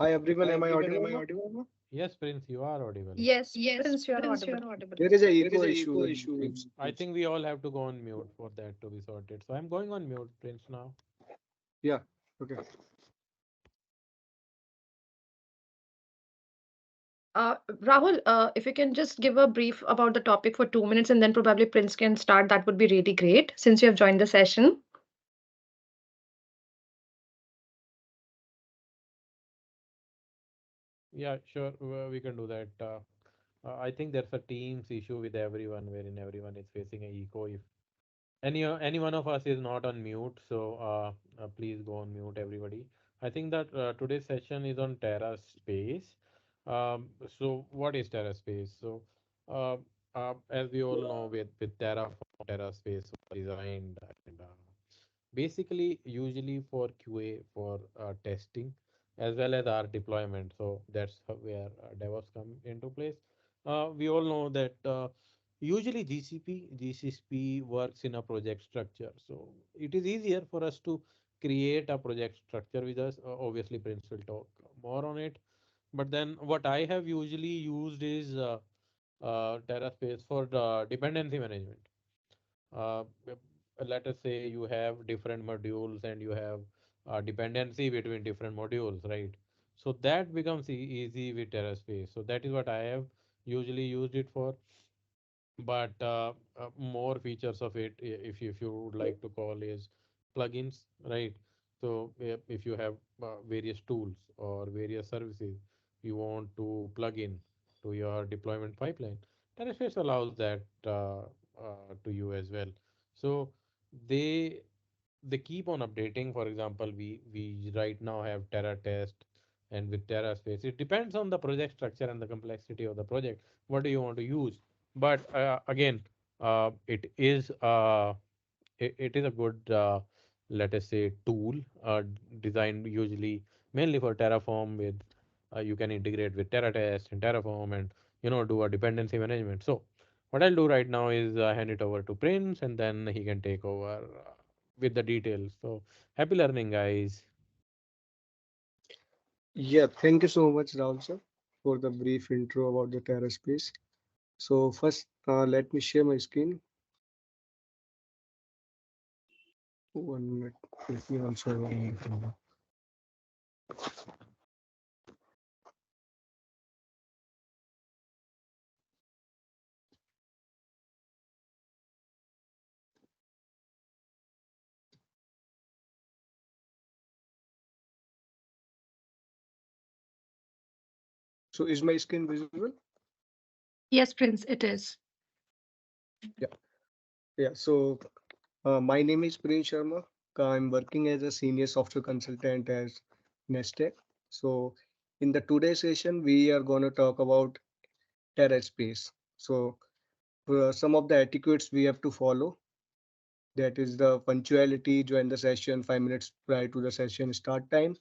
Hi everyone, Hi am I everyone, am audible I now? audible now? Yes, Prince, you are audible. Yes, Yes, Prince, you are Prince, you audible. are audible. There is a There is echo a issue echo with issue with Prince. I think we all have to go on mute for that to be sorted. So I'm going on mute, Prince, now. Yeah, okay. Rahul, if you can just give a brief about the topic for 2 minutes and then probably Prince can start, that would be really great since you have joined the session. Yeah, sure, we can do that. I think there's a Teams issue with everyone, wherein everyone is facing a echo. If any one of us is not on mute, so please go on mute, everybody. I think that today's session is on Terraspace. So what is Terraspace? So uh, as we all know, with Terraform, Terraspace was designed and basically usually for QA for testing as well as our deployment. So that's where DevOps come into place. We all know that usually GCP works in a project structure. So it is easier for us to create a project structure with us. Obviously, Prince will talk more on it. But then what I have usually used is Terraspace for dependency management. Let us say you have different modules and you have dependency between different modules, right? So that becomes easy with Terraspace. So that is what I have usually used it for. But more features of it, if you would like to call, is plugins, right? So if you have various tools or various services you want to plug in to your deployment pipeline, Terraspace allows that to you as well. So they they keep on updating. For example, we right now have Terra Test, and with Terraspace, it depends on the project structure and the complexity of the project. What do you want to use? But again, it is it is a good let us say tool designed usually mainly for Terraform. With you can integrate with Terratest and Terraform, and do a dependency management. So what I'll do right now is hand it over to Prince, and then he can take over with the details. So happy learning, guys. Yeah, thank you so much, Rahul sir, for the brief intro about the Terraspace. So first, let me share my screen. 1 minute. Let me also. So is my screen visible? Yes, Prince, it is. Yeah, yeah. So my name is Prince Sharma. I'm working as a senior software consultant as NashKnolx. So in the today's session, we are going to talk about Terraspace. So some of the etiquettes we have to follow, that is the punctuality, join the session 5 minutes prior to the session start time.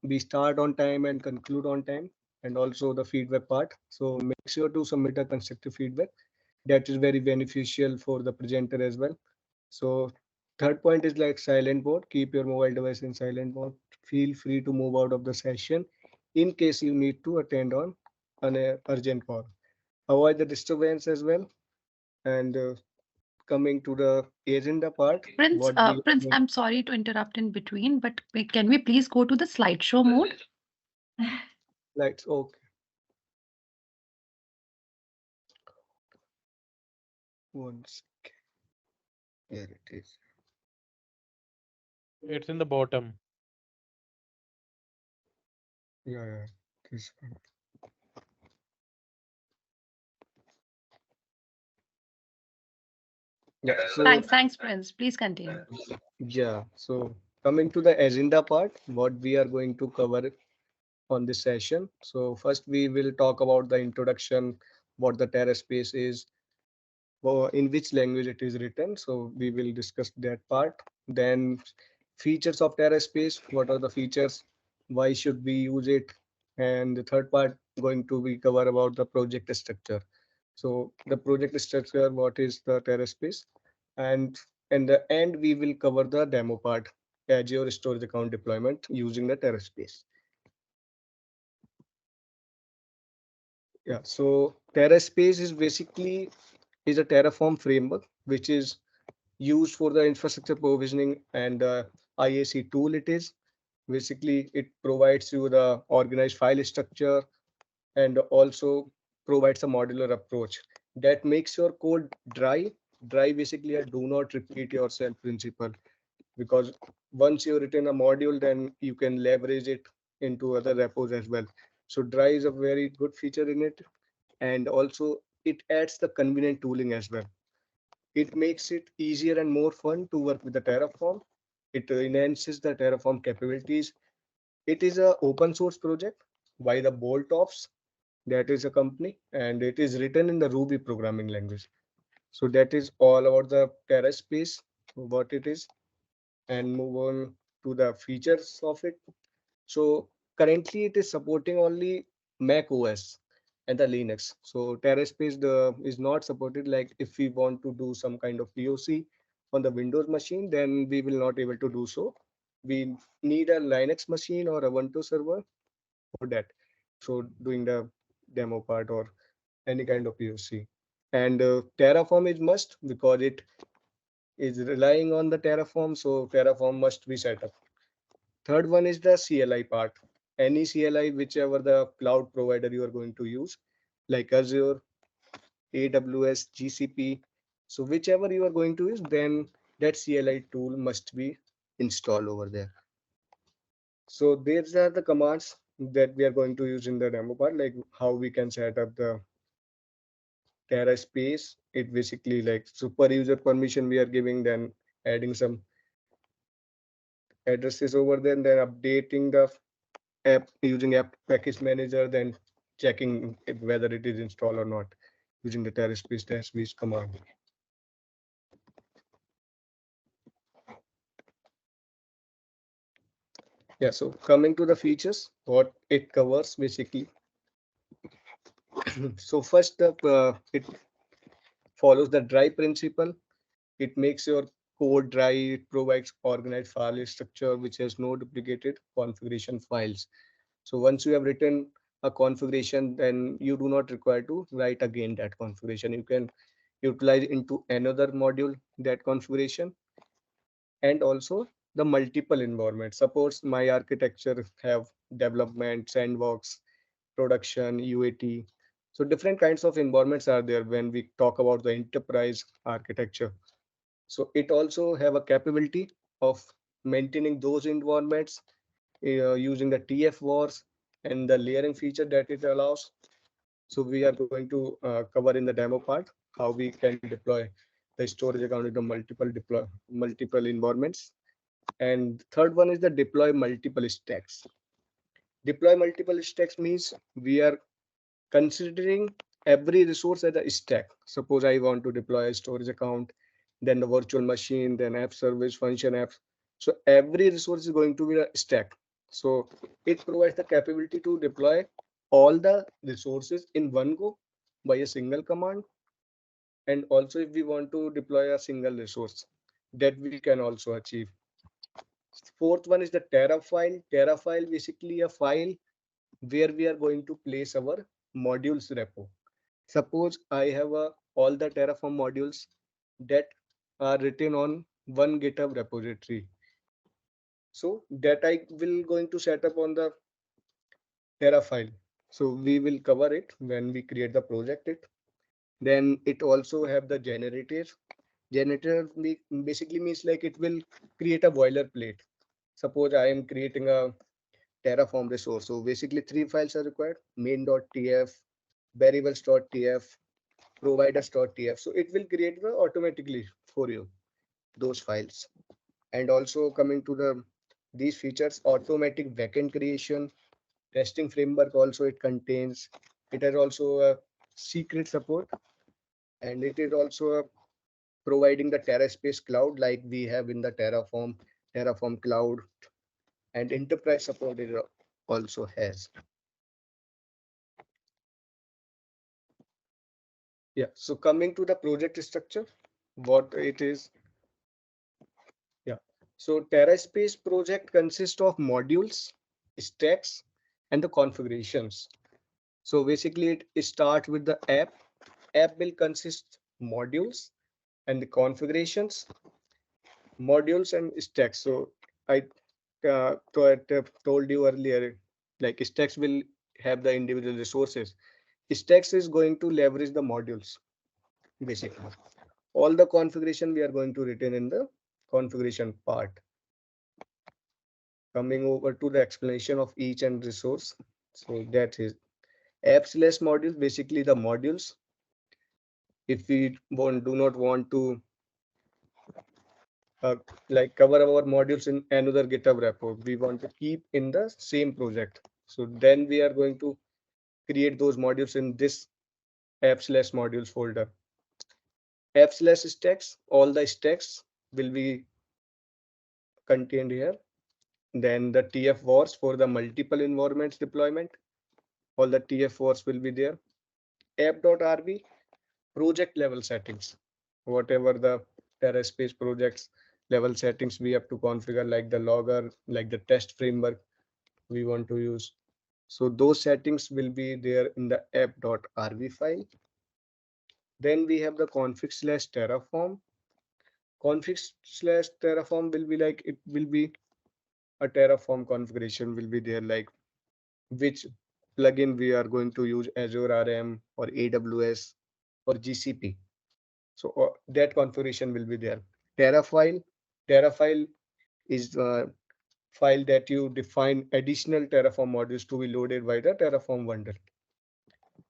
We start on time and conclude on time, and also the feedback part. So make sure to submit a constructive feedback. That is very beneficial for the presenter as well. So third point is like silent mode. Keep your mobile device in silent mode. Feel free to move out of the session in case you need to attend on an urgent call. Avoid the disturbance as well. And coming to the agenda part, Prince, what we Prince, I'm sorry to interrupt in between, but can we please go to the slideshow mode? like okay, once here it is. It's in the bottom. Yeah, yeah, this one. Yeah, so Thanks, Prince. Please continue. yeah, so coming to the agenda part, what we are going to cover on this session. So first we will talk about the introduction, what the Terraspace is, in which language it is written. So we will discuss that part. Then features of Terraspace, what are the features, why should we use it, and the third part going to be cover about the project structure. So the project structure, what is the Terraspace, and in the end we will cover the demo part, Azure storage account deployment using the Terraspace. Yeah, so Terraspace is basically is a Terraform framework which is used for the infrastructure provisioning and IAC tool it is. Basically, it provides you the organized file structure and also provides a modular approach that makes your code dry. Dry basically a do not repeat yourself principle, because once you've written a module, then you can leverage it into other repos as well. So dry is a very good feature in it, and also it adds the convenient tooling as well. It makes it easier and more fun to work with the Terraform. It enhances the Terraform capabilities. It is a open source project by the Boltops, that is a company, and it is written in the Ruby programming language. So that is all about the Terraspace, what it is, and move on to the features of it. So currently it is supporting only Mac OS and the Linux. So Terraspace is not supported. Like if we want to do some kind of POC on the Windows machine, then we will not able to do so. We need a Linux machine or a Ubuntu server for that. So doing the demo part or any kind of POC. And Terraform is must because it is relying on the Terraform. So Terraform must be set up. Third one is the CLI part. Any CLI, whichever the cloud provider you are going to use, like Azure, AWS, GCP. So whichever you are going to use, then that CLI tool must be installed over there. So these are the commands that we are going to use in the demo part, like how we can set up the Terraspace. It basically like super user permission we are giving, then adding some addresses over there, and then updating the app using app package manager, then checking whether it is installed or not using the Terraspace command. Yeah, so coming to the features, what it covers basically. So first up, it follows the dry principle. It makes your code dry. It provides organized file structure which has no duplicated configuration files. So once you have written a configuration, then you do not require to write again that configuration. You can utilize into another module that configuration, and also the multiple environments. Suppose my architecture have development, sandbox, production, UAT. So different kinds of environments are there when we talk about the enterprise architecture. So it also have a capability of maintaining those environments using the TF wars and the layering feature that it allows. So we are going to cover in the demo part how we can deploy the storage account into multiple environments. And third one is the deploy multiple stacks. Deploy multiple stacks means we are considering every resource as a stack. Suppose I want to deploy a storage account, then the virtual machine, then app service, function apps. So every resource is going to be a stack. So it provides the capability to deploy all the resources in one go by a single command. And also if we want to deploy a single resource, that we can also achieve. Fourth one is the Terra file. Terra file basically a file where we are going to place our modules repo. Suppose I have all the Terraform modules that are written on one GitHub repository. So that I will going to set up on the Terra file. So we will cover it when we create the project it. Then it also have the generator. Generator basically means like it will create a boilerplate. Suppose I am creating a Terraform resource. So basically three files are required: main.tf, variables.tf, providers.tf. So it will create the automatically for you those files. And also coming to the these features, automatic backend creation, testing framework also it contains. It has also a secret support, and it is also providing the Terraspace cloud like we have in the Terraform cloud, and enterprise support it also has. Yeah, so coming to the project structure, what it is. Yeah. So Terraspace project consists of modules, stacks, and the configurations. So basically it starts with the app. App will consist modules and the configurations, modules and stacks. So I told you earlier, like stacks will have the individual resources. Stacks is going to leverage the modules basically. All the configuration we are going to retain in the configuration part. Coming over to the explanation of each and resource. So that is apps/modules, basically the modules. If we do not want to uh, like cover our modules in another GitHub repo, we want to keep in the same project. So then we are going to create those modules in this apps/modules folder. Apps/stacks, all the stacks will be contained here. Then the TF wars for the multiple environments deployment, all the TF wars will be there. App.rb, project level settings, whatever the Terraspace projects level settings we have to configure, like the logger, like the test framework we want to use. So those settings will be there in the app.rb file. Then we have the config/terraform. Config/terraform will be like, it will be a Terraform configuration will be there, like which plugin we are going to use, Azure RM or AWS or GCP. So that configuration will be there. Terrafile, Terrafile is a file that you define additional Terraform modules to be loaded by the Terraform bundle.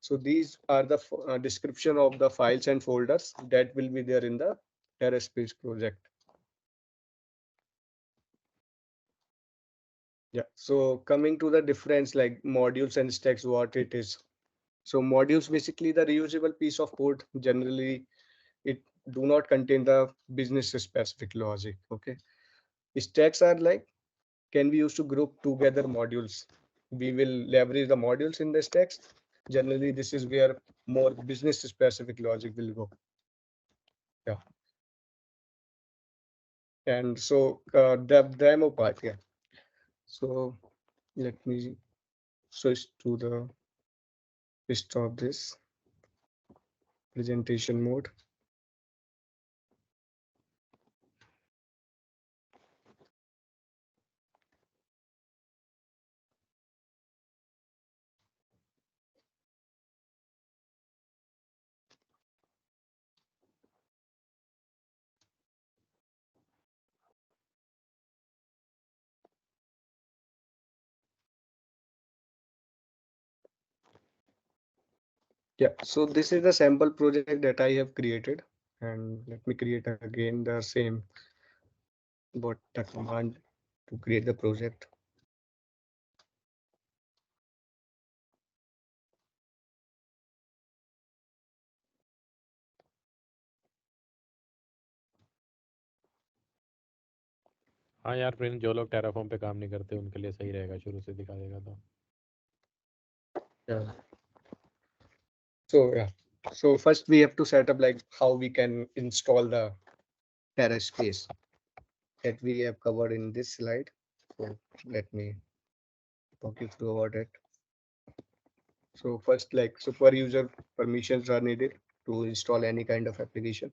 So these are the description of the files and folders that will be there in the Terraspace project. Yeah. So coming to the difference, like modules and stacks, what it is. So modules basically the reusable piece of code. Generally, it do not contain the business specific logic. Okay. Stacks are like can be used to group together modules. We will leverage the modules in the stacks. Generally, this is where more business specific logic will go. Yeah. And so the demo part, yeah. So let me switch to the stop this presentation mode. Yeah, so this is the sample project that I have created, and let me create again the same bot the command to create the project. हाँ यार friend, जो लोग Terraform पे काम नहीं करते उनके लिए सही रहेगा, शुरू से दिखा देगा तो। Yeah. So yeah, so first we have to set up like how we can install the Terraspace that we have covered in this slide. So let me talk you through about it. So first, like super user permissions are needed to install any kind of application.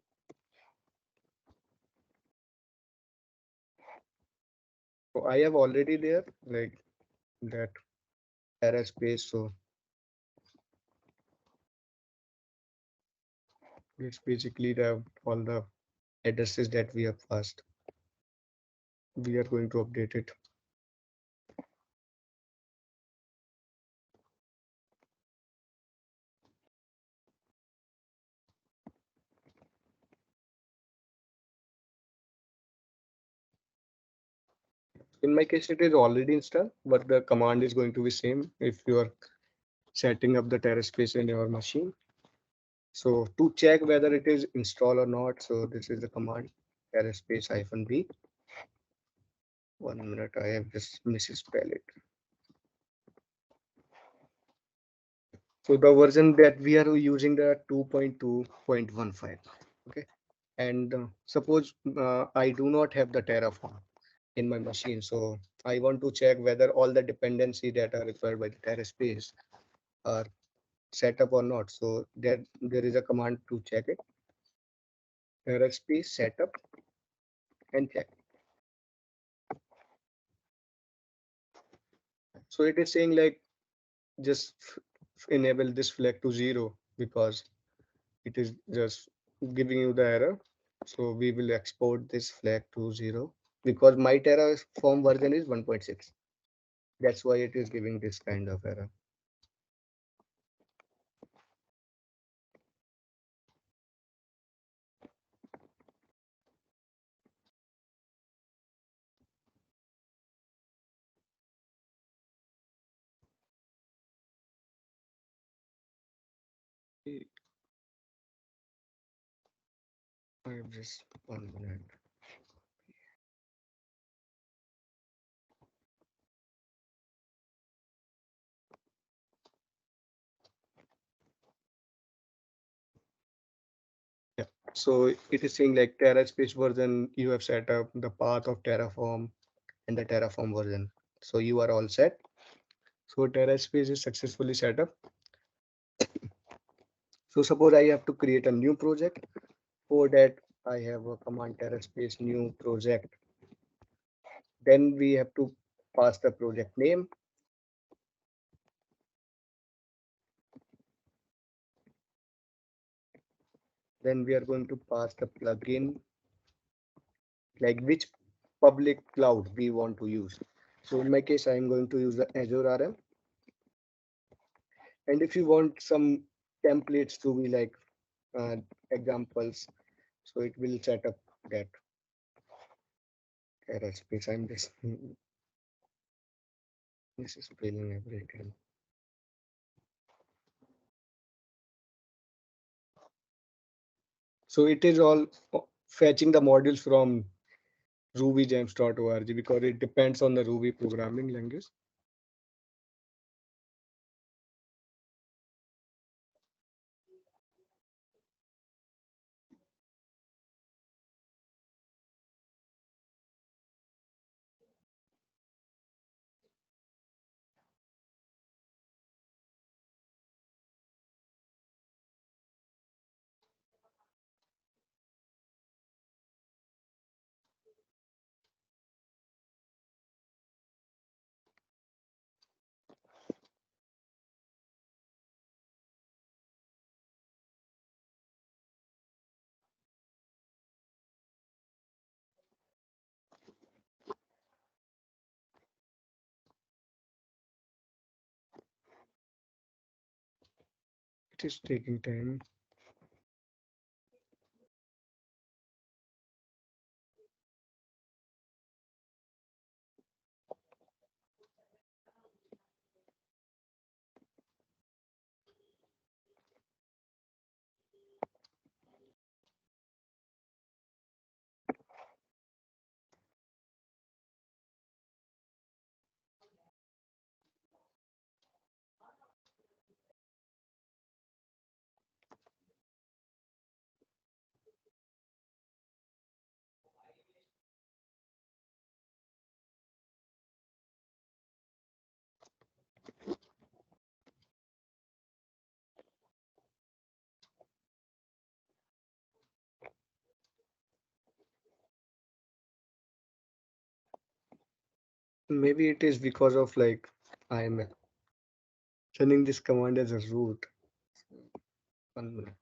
So I have already there like that Terraspace. So it's basically the all the addresses that we have passed. We are going to update it. In my case, it is already installed, but the command is going to be same if you are setting up the Terraspace in your machine. So to check whether it is installed or not, so this is the command Terraspace-b. 1 minute, I have just misspelled it. So the version that we are using the 2.2.15. Okay. And suppose I do not have the Terraform in my machine. So I want to check whether all the dependency that are required by the Terraspace are set up or not. So there is a command to check it. Terraspace setup and check. So it is saying like just enable this flag to 0 because it is just giving you the error. So we will export this flag to 0 because my Terraform version is 1.6. That's why it is giving this kind of error. I have just 1 minute. Yeah. So it is saying like Terraspace version you have set up the path of Terraform and the Terraform version. So you are all set. So Terraspace is successfully set up. So suppose I have to create a new project. For that, I have a command Terraspace new project. Then we have to pass the project name. Then we are going to pass the plugin, like which public cloud we want to use. So in my case, I am going to use the Azure RM. And if you want some templates to be like uh, examples, so it will set up that Terraspace. I'm just this is failing every time. So it is all fetching the modules from rubygems.org because it depends on the Ruby programming language. It is taking time. Maybe it is because of like I'm running this command as a root. 1 minute.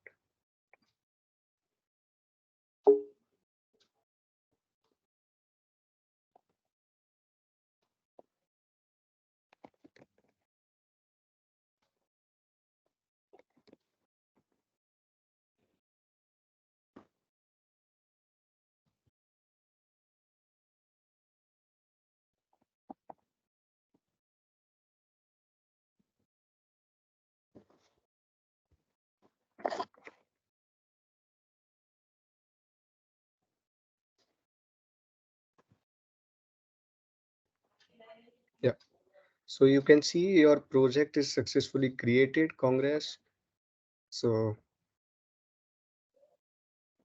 Yeah. So you can see your project is successfully created. Congress. So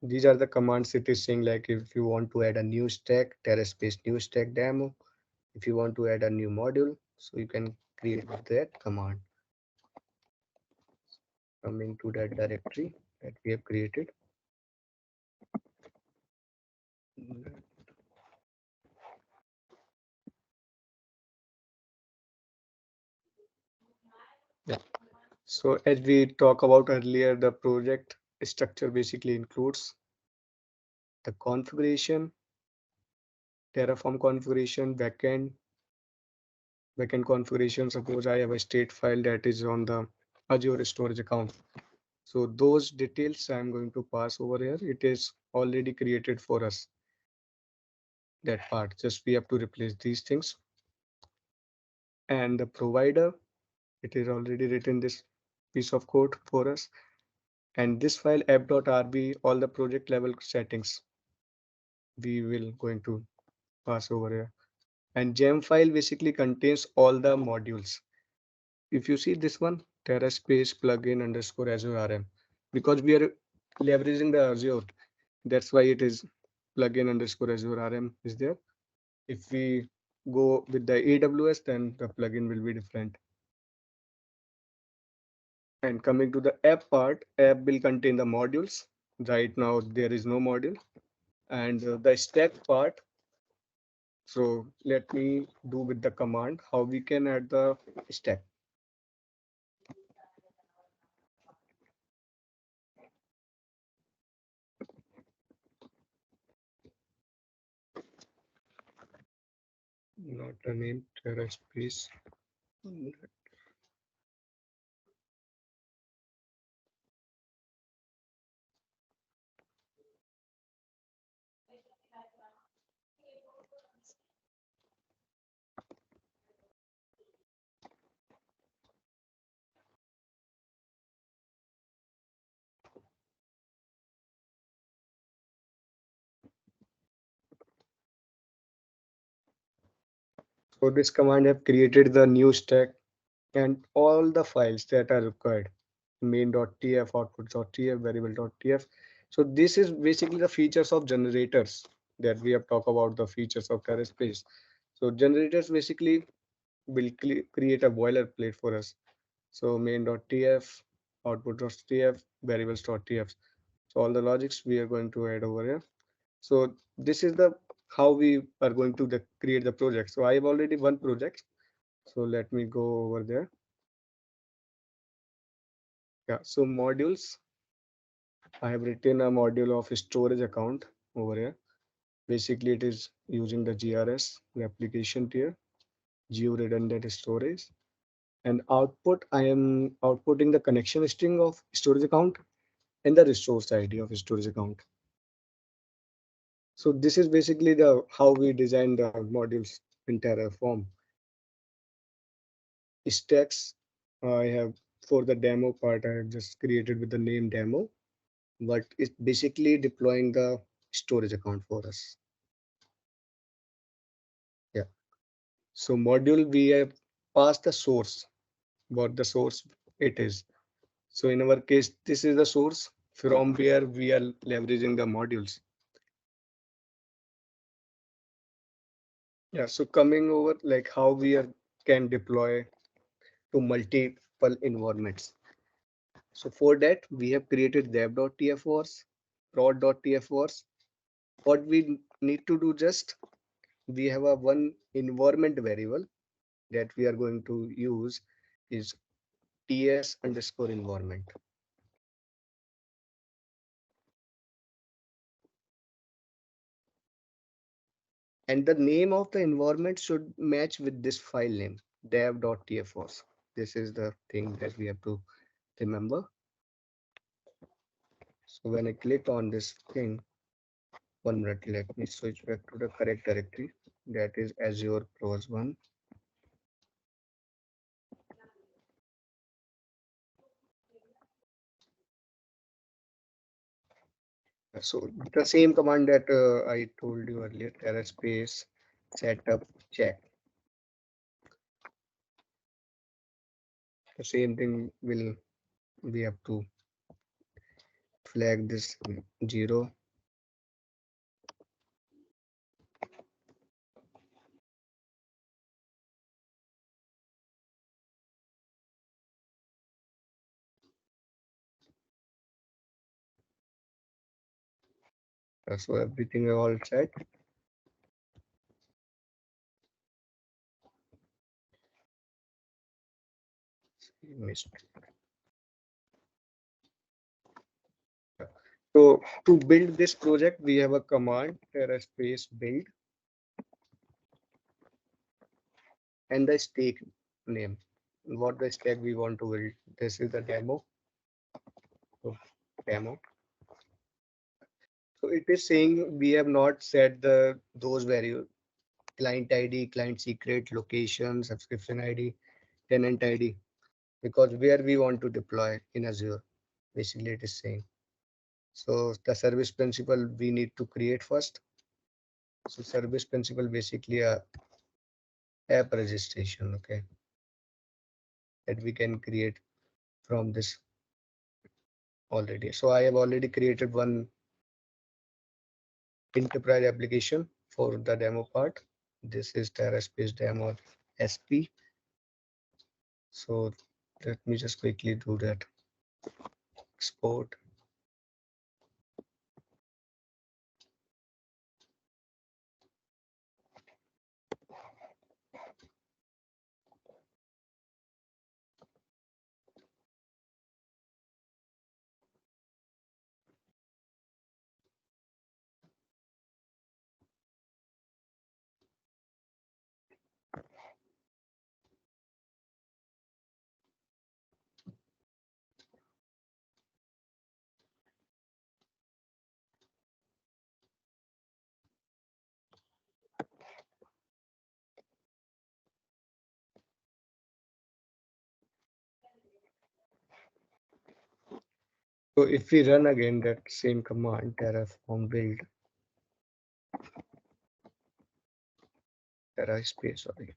these are the commands it is saying like if you want to add a new stack, Terraspace new stack demo. If you want to add a new module, so you can create with that command. coming to that directory that we have created. Yeah. So as we talked about earlier, the project structure basically includes the configuration, Terraform configuration, backend configuration. Suppose I have a state file that is on the Azure storage account. So those details I'm going to pass over here. It is already created for us, that part. Just we have to replace these things. And the provider, it is already written this piece of code for us. And this file app.rb, all the project level settings we will going to pass over here. And gem file basically contains all the modules. If you see this one, Terraspace plugin underscore Azure RM, because we are leveraging the Azure, that's why it is plugin underscore Azure RM is there. If we go with the AWS, then the plugin will be different. And coming to the app part, app will contain the modules. Right now, there is no module. And the stack part, so let me do with the command how we can add the stack. Not the name, Terraspace. So this command have created the new stack and all the files that are required. Main.tf, output.tf, variable.tf. So this is basically the features of generators that we have talked about, the features of Terraspace. So generators basically will create a boilerplate for us. So main.tf, output.tf, variables.tf. So all the logics we are going to add over here. So this is the how we are going to create the project. So I have already one project. So let me go over there. Yeah, so modules. I have written a module of storage account over here. Basically, it is using the GRS replication tier, geo redundant storage. And output, I am outputting the connection string of storage account and the resource ID of storage account. So this is basically the how we design the modules in Terraform. Stacks, I have for the demo part, I have just created with the name demo, but it's basically deploying the storage account for us. Yeah. So module we have passed the source, what the source it is. So in our case, this is the source from where we are leveraging the modules. Yeah. So coming over like how we are can deploy to multiple environments. So for that, we have created dev.tfors, prod.tfors. What we need to do just, we have a one environment variable that we are going to use is ts underscore environment. And the name of the environment should match with this file name, dev.tfos. This is the thing that we have to remember. So when I click on this thing, 1 minute, let me switch back to the correct directory. That is Azure Pros 1. So the same command that I told you earlier, Terraspace setup check. The same thing will we have to flag this 0. So everything is all set. Missed. So to build this project, we have a command Terraspace build and the stake name. What the stack we want to build. This is the demo. So, demo. So it is saying we have not set the those values: client ID, client secret, location, subscription ID, tenant ID, because where we want to deploy in Azure. Basically, it is saying. So the service principal we need to create first. So service principal basically a app registration, okay, that we can create from this already. So I have already created one enterprise application for the demo part. This is Terraspace demo SP. So let me just quickly do that. Export. So if we run again that same command, Terraform build, Terraspace, sorry.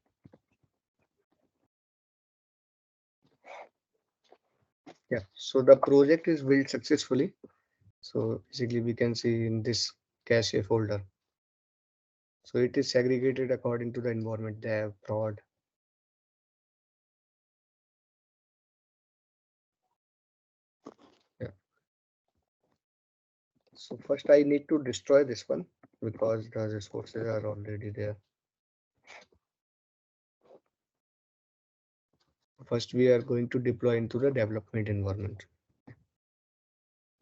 Yeah, so the project is built successfully. So basically we can see in this cache folder. So it is segregated according to the environment, dev, prod. Yeah. So first I need to destroy this one because the resources are already there. First we are going to deploy into the development environment.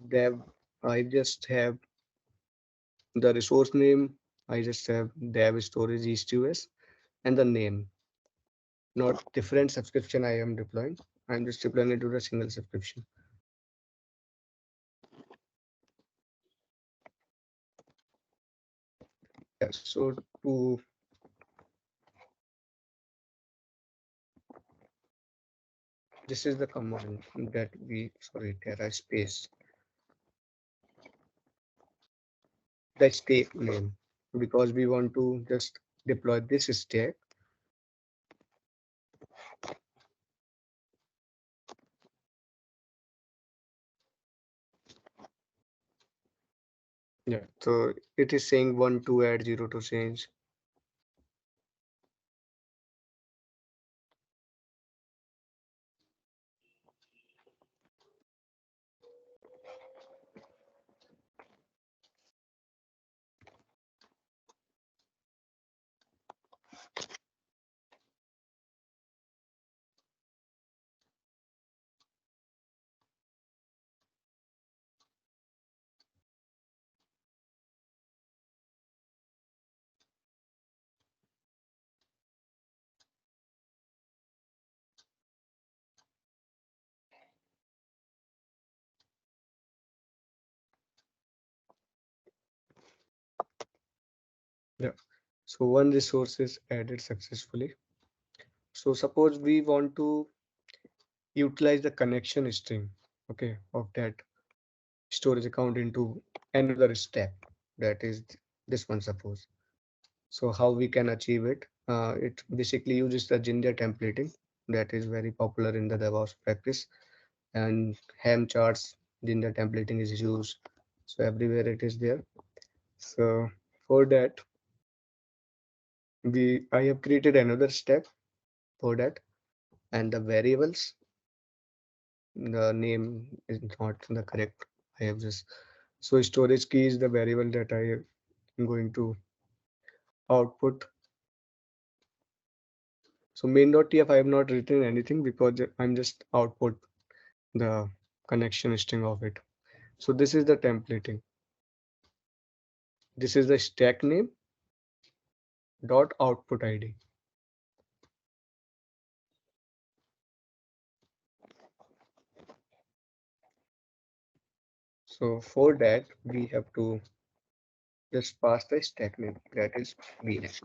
Dev, I just have the resource name. I just have dev storage east-us and the name, not different subscription I am deploying. I'm just deploying into the single subscription. Yeah, so to this is the command that we, sorry, Terraspace, the stack name, because we want to just deploy this stack. Yeah, so it is saying 1 to add 0 to change. Yeah, so one resource is added successfully. So suppose we want to utilize the connection string, okay, of that storage account into another step. That is this one, suppose. So how we can achieve it? It basically uses the Jinja templating that is very popular in the DevOps practice, and ham charts, Jinja templating is used. So everywhere it is there. So for that, I have created another step for that, and the variables, the name is not the correct. I have just So storage key is the variable that I am going to output. So main.tf I have not written anything because I'm just output the connection string of it. So this is the templating. This is the stack name dot output ID. So for that we have to just pass the stack name, that is vnet.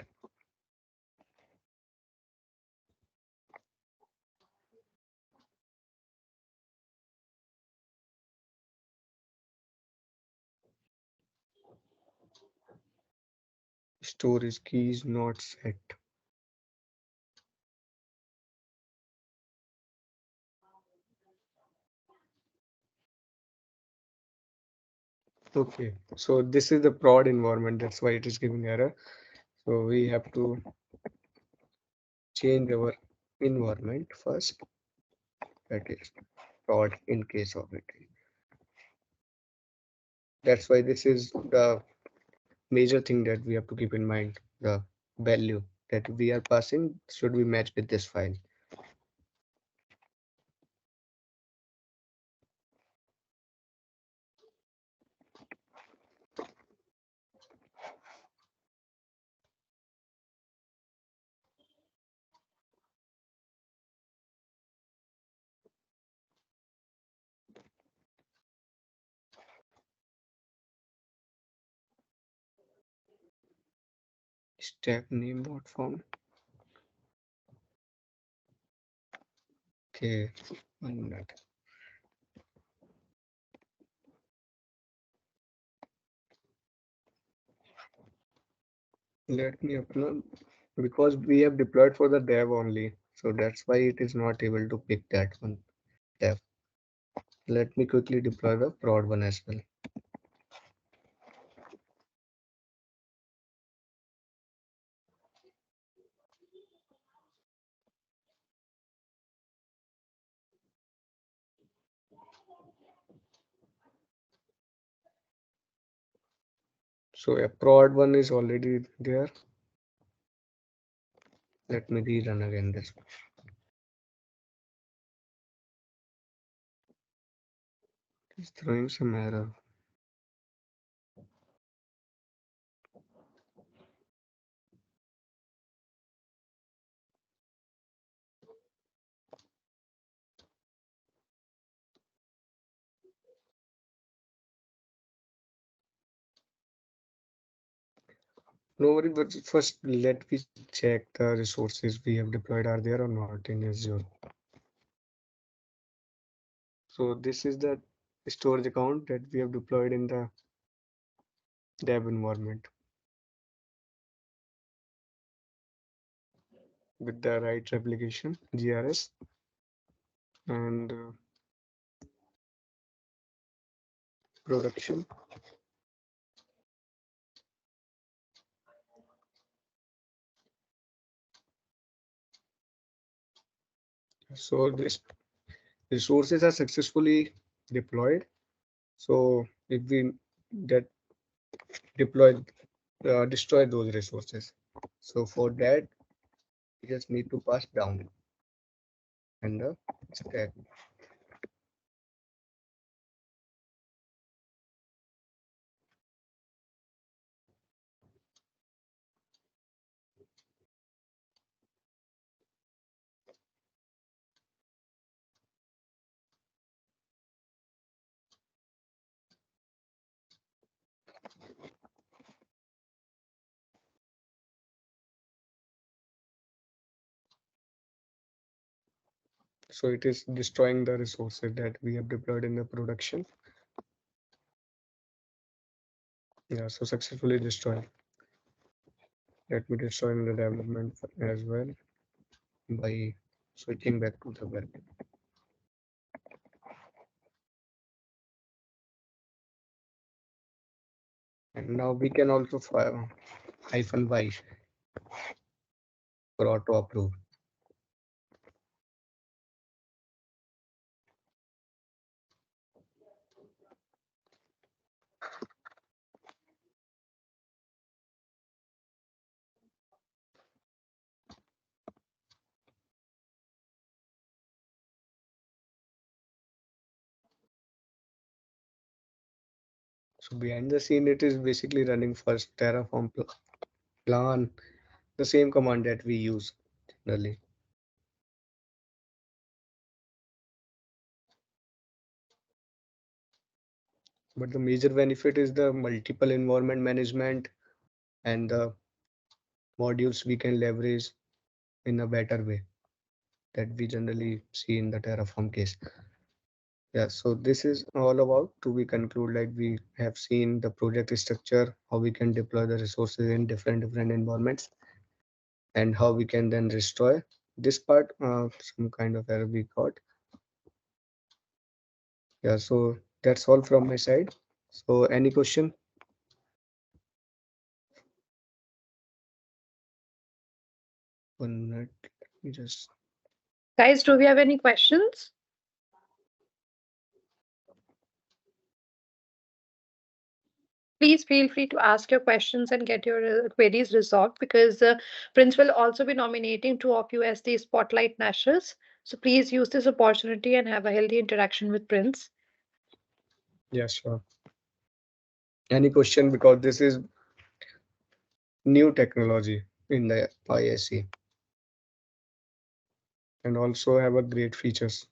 Storage key is not set. Okay, so this is the prod environment, that's why it is giving error. So we have to change our environment first, that is prod in case of it. That's why this is the major thing that we have to keep in mind. The value that we are passing should be matched with this file. Stack name not found. Okay, 1 minute. Let me open because we have deployed for the dev only, so that's why it is not able to pick that one dev. Let me quickly deploy the prod one as well. So a prod one is already there. Let me rerun again this one. It's throwing some error. No worry, but first let me check the resources we have deployed are there or not in Azure. So this is the storage account that we have deployed in the dev environment with the right replication GRS and production. So this resources are successfully deployed. So if we that deploy destroy those resources, so for that we just need to pass down and the stack. So it is destroying the resources that we have deployed in the production. Yeah, so successfully destroyed. Let me destroy in the development as well by switching back to the web. And now we can also file -y for auto approve. So behind the scene, it is basically running first Terraform plan, the same command that we use generally. But the major benefit is the multiple environment management and the modules we can leverage in a better way that we generally see in the Terraform case. Yeah, so this is all about to be conclude, like we have seen the project structure, how we can deploy the resources in different environments, and how we can then destroy this part, some kind of error we got. Yeah, so that's all from my side. So any question? 1 minute. Let me just. Guys, do we have any questions? Please feel free to ask your questions and get your queries resolved because Prince will also be nominating two of you as the Spotlight Nashers. So please use this opportunity and have a healthy interaction with Prince. Yeah, sure. Any question, because this is new technology in the ISE and also have a great features.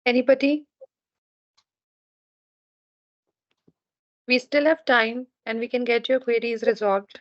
Anybody? We still have time and we can get your queries resolved.